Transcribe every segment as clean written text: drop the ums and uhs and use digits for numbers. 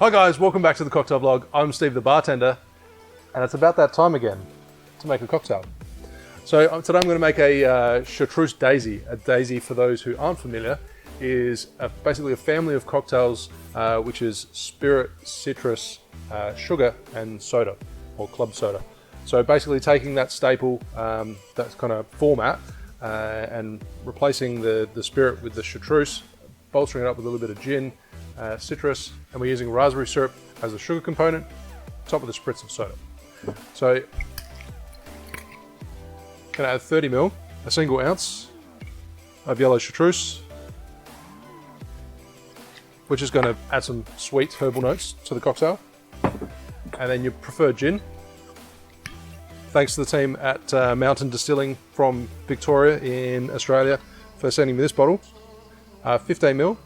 Hi guys, welcome back to the cocktail vlog. I'm Steve the bartender, and it's about that time again to make a cocktail. So today I'm going to make a Chartreuse Daisy. A daisy, for those who aren't familiar, is basically a family of cocktails which is spirit, citrus, sugar and soda, or club soda. So basically taking that staple, that kind of format, and replacing the spirit with the chartreuse, bolstering it up with a little bit of gin, citrus, and we're using raspberry syrup as the sugar component, top with a spritz of soda. So, gonna add 30 ml, a single ounce of yellow chartreuse, which is going to add some sweet herbal notes to the cocktail. And then your preferred gin. Thanks to the team at Mountain Distilling from Victoria in Australia for sending me this bottle. 15 ml,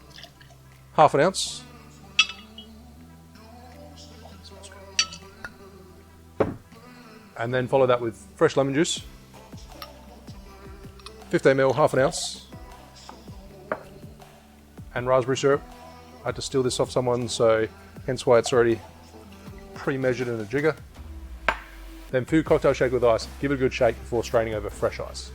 half an ounce. And then follow that with fresh lemon juice. 15 ml, half an ounce. And raspberry syrup. I had to steal this off someone, so hence why it's already pre-measured in a jigger. Then food cocktail shaker with ice. Give it a good shake before straining over fresh ice.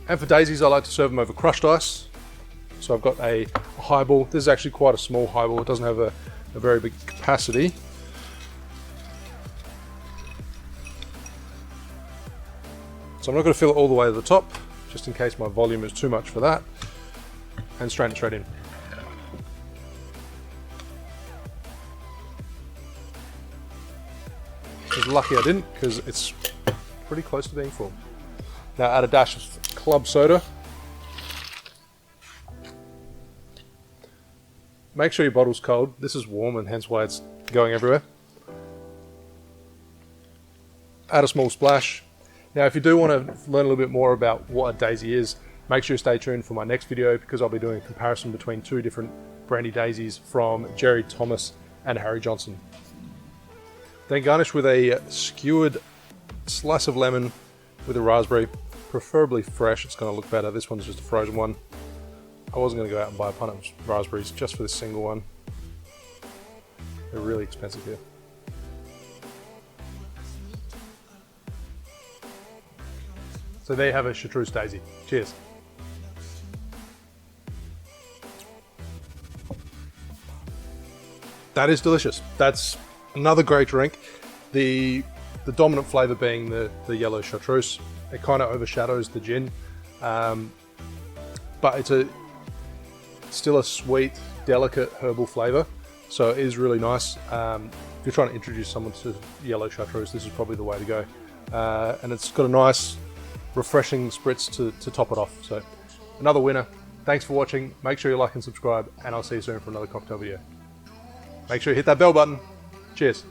And for daisies, I like to serve them over crushed ice. So I've got a highball. This is actually quite a small highball. It doesn't have a very big capacity. So I'm not going to fill it all the way to the top, just in case my volume is too much for that. And strain it straight in. I was lucky I didn't, because it's pretty close to being full. Now add a dash of club soda. Make sure your bottle's cold. This is warm and hence why it's going everywhere. Add a small splash. Now if you do want to learn a little bit more about what a daisy is, make sure you stay tuned for my next video, because I'll be doing a comparison between two different brandy daisies from Jerry Thomas and Harry Johnson. Then garnish with a skewered slice of lemon with a raspberry, preferably fresh. It's going to look better. This one's just a frozen one. I wasn't going to go out and buy a pint of raspberries just for this single one. They're really expensive here. So there you have a Chartreuse Daisy. Cheers. That is delicious. That's another great drink. The dominant flavour being the yellow chartreuse. It kind of overshadows the gin, but it's still a sweet, delicate herbal flavour, so it is really nice. If you're trying to introduce someone to yellow chartreuse, this is probably the way to go. And it's got a nice, refreshing spritz to top it off. So another winner. Thanks for watching. Make sure you like and subscribe, and I'll see you soon for another cocktail video. Make sure you hit that bell button. Cheers.